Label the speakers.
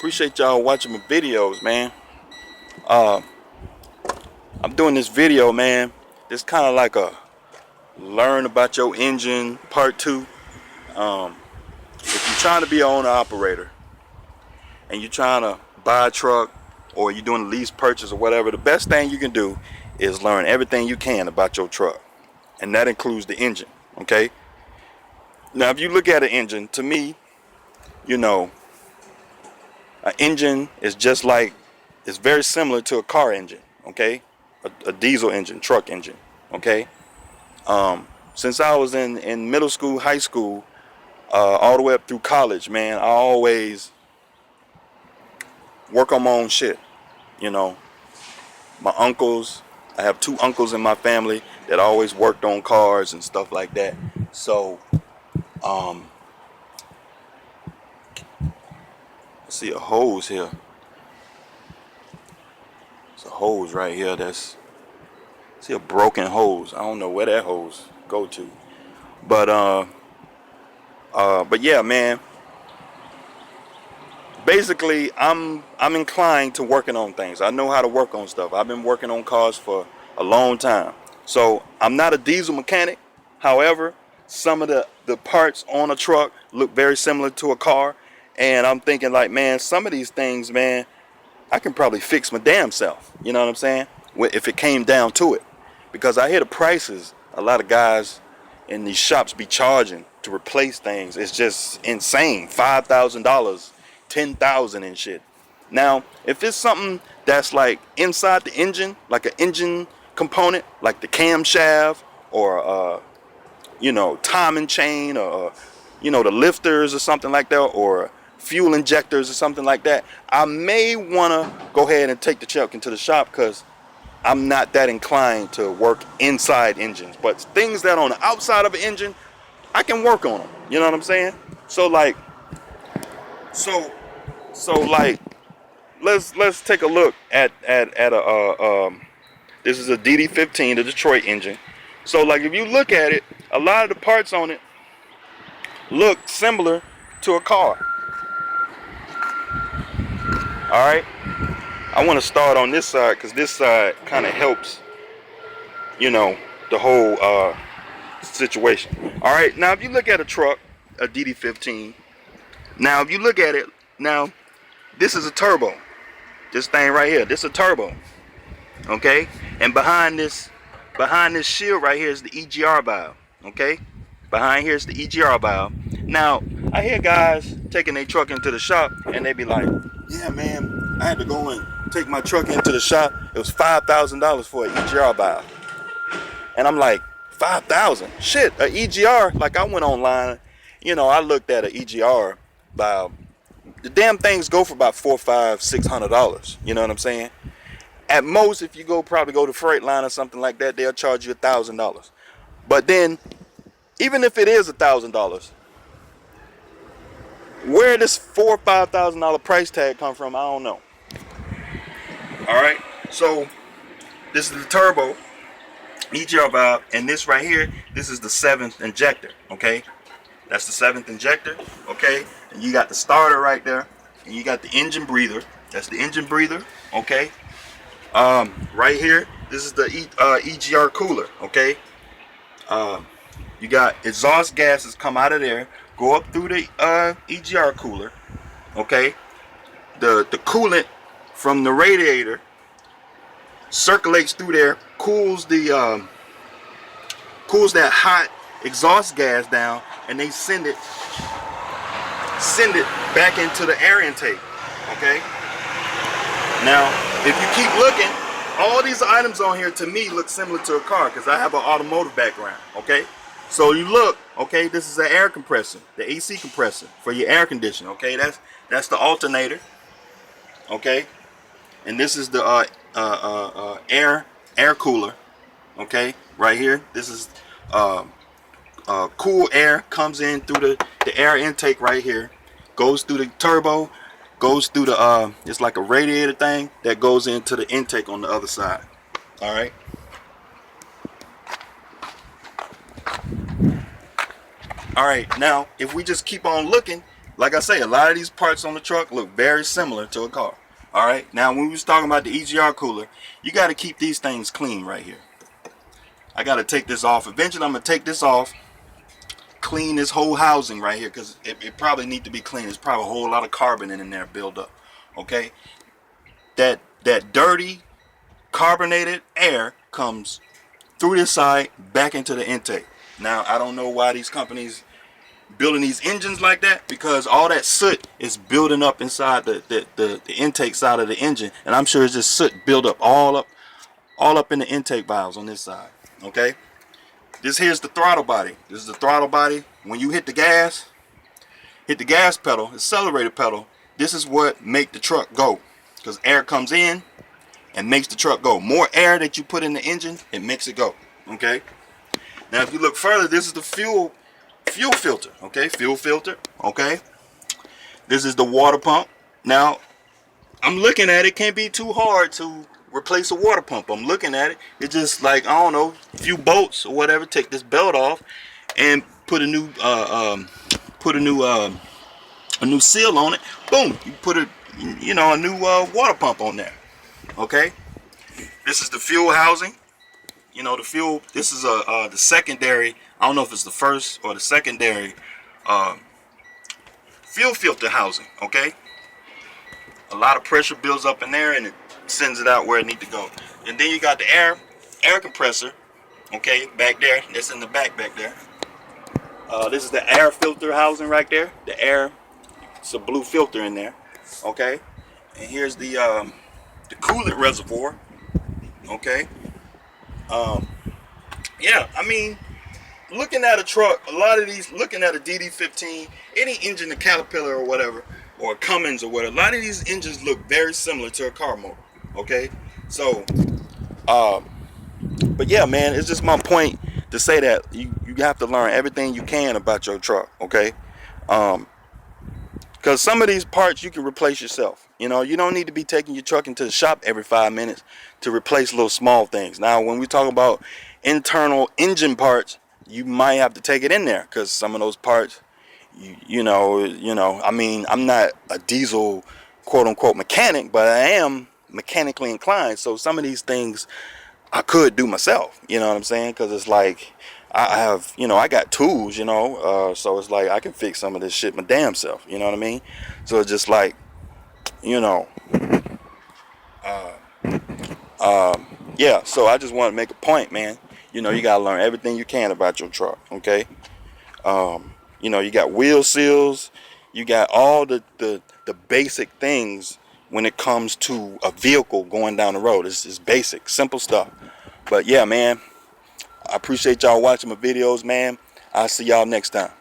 Speaker 1: Appreciate y'all watching my videos, man. I'm doing this video, man. It's kind of like a learn about your engine part 2. If you're trying to be an owner operator and you're trying to buy a truck or you're doing a lease purchase or whatever, the best thing you can do is learn everything you can about your truck, and that includes the engine. Okay, now if you look at an engine, to me, you know, an engine is just like, it's very similar to a car engine. Okay, a diesel engine, truck engine. Okay, since I was in middle school, high school, all the way up through college, man, I always work on my own shit. You know, my uncles, I have 2 uncles in my family that always worked on cars and stuff like that. So, I see a hose here. It's a hose right here. See a broken hose. I don't know where that hose go to, but yeah, man. Basically, I'm inclined to working on things. I know how to work on stuff. I've been working on cars for a long time. So I'm not a diesel mechanic. However, some of the parts on a truck look very similar to a car. And I'm thinking like, man, some of these things, man, I can probably fix my damn self. You know what I'm saying? If it came down to it. Because I hear the prices a lot of guys in these shops be charging to replace things. It's just insane. $5,000, $10,000 and shit. Now, if it's something that's like inside the engine, like an engine component, like the camshaft or timing chain, or the lifters or something like that, or fuel injectors or something like that, I may want to go ahead and take the truck into the shop, because I'm not that inclined to work inside engines. But things that on the outside of an engine, I can work on them. You know what I'm saying? So like let's take a look at a this is a DD15, the Detroit engine. So like, if you look at it, a lot of the parts on it look similar to a car. All right, I want to start on this side because this side kind of helps, the whole situation. All right, now if you look at a truck, a DD15, now if you look at it, now this is a turbo. This thing right here, this is a turbo. Okay, and behind this shield right here is the EGR valve. Okay, behind here is the EGR valve. Now I hear guys taking their truck into the shop and they be like, yeah man, I had to go and take my truck into the shop. It was $5,000 for an EGR valve. And I'm like, 5,000? Shit, an EGR, like I went online, I looked at an EGR valve. The damn things go for about $400, $500, $600. You know what I'm saying? At most, if you probably go to Freightliner or something like that, they'll charge you $1,000. But then, even if it is $1,000, where this $4,000 or $5,000 price tag come from, I don't know. All right, so this is the turbo EGR valve, and this right here, this is the 7th injector. Okay, that's the 7th injector. Okay, and you got the starter right there, and you got the engine breather. That's the engine breather. Okay, right here, this is the EGR cooler. Okay, you got exhaust gases come out of there, go up through the EGR cooler. Okay, the coolant from the radiator circulates through there, cools that hot exhaust gas down, and they send it back into the air intake. Okay, now if you keep looking, all these items on here to me look similar to a car because I have an automotive background. Okay, so you look, okay, this is an air compressor, the AC compressor for your air conditioning. Okay, that's the alternator. Okay, and this is the air cooler. Okay, right here, this is cool air comes in through the air intake right here, goes through the turbo, goes through the it's like a radiator thing that goes into the intake on the other side. All right, now if we just keep on looking, like I say, a lot of these parts on the truck look very similar to a car. All right. Now, when we was talking about the EGR cooler, you got to keep these things clean right here. I got to take this off. Eventually, I'm going to take this off, clean this whole housing right here, because it probably need to be clean. There's probably a whole lot of carbon in there build up. Okay. That dirty carbonated air comes through this side back into the intake. Now, I don't know why these companies building these engines like that, because all that soot is building up inside the intake side of the engine, and I'm sure it's just soot build up all up in the intake valves on this side. Okay, this here's the throttle body. This is the throttle body. When you hit the gas pedal, accelerator pedal, this is what make the truck go, because air comes in and makes the truck go. More air that you put in the engine, it makes it go. Okay, now if you look further, this is the fuel filter. Okay, fuel filter. Okay, this is the water pump. Now I'm looking at it, can't be too hard to replace a water pump. I'm looking at it, it's just like, I don't know, a few bolts or whatever. Take this belt off and put a new seal on it. Boom, you put a new water pump on there. Okay, this is the fuel housing. The fuel, this is the secondary, I don't know if it's the first or the secondary fuel filter housing. Okay, a lot of pressure builds up in there and it sends it out where it needs to go. And then you got the air compressor, okay, back there. That's in the back there. This is the air filter housing right there. The air, it's a blue filter in there. Okay, and here's the coolant reservoir. Okay. Yeah, I mean, looking at a truck, a lot of these, looking at a DD15, any engine, a Caterpillar or whatever, or a Cummins or whatever, a lot of these engines look very similar to a car motor. Okay, so but yeah, man, it's just my point to say that you have to learn everything you can about your truck. Okay, because some of these parts you can replace yourself. You don't need to be taking your truck into the shop every 5 minutes to replace little small things. Now, when we talk about internal engine parts, you might have to take it in there, because some of those parts, I mean, I'm not a diesel quote unquote mechanic, but I am mechanically inclined. So some of these things I could do myself. You know what I'm saying? Because it's like I have, I got tools. So it's like I can fix some of this shit my damn self. You know what I mean? So it's just like, yeah. So I just want to make a point, man. You gotta learn everything you can about your truck. Okay. You got wheel seals. You got all the basic things when it comes to a vehicle going down the road. It's basic, simple stuff. But yeah, man, I appreciate y'all watching my videos, man. I'll see y'all next time.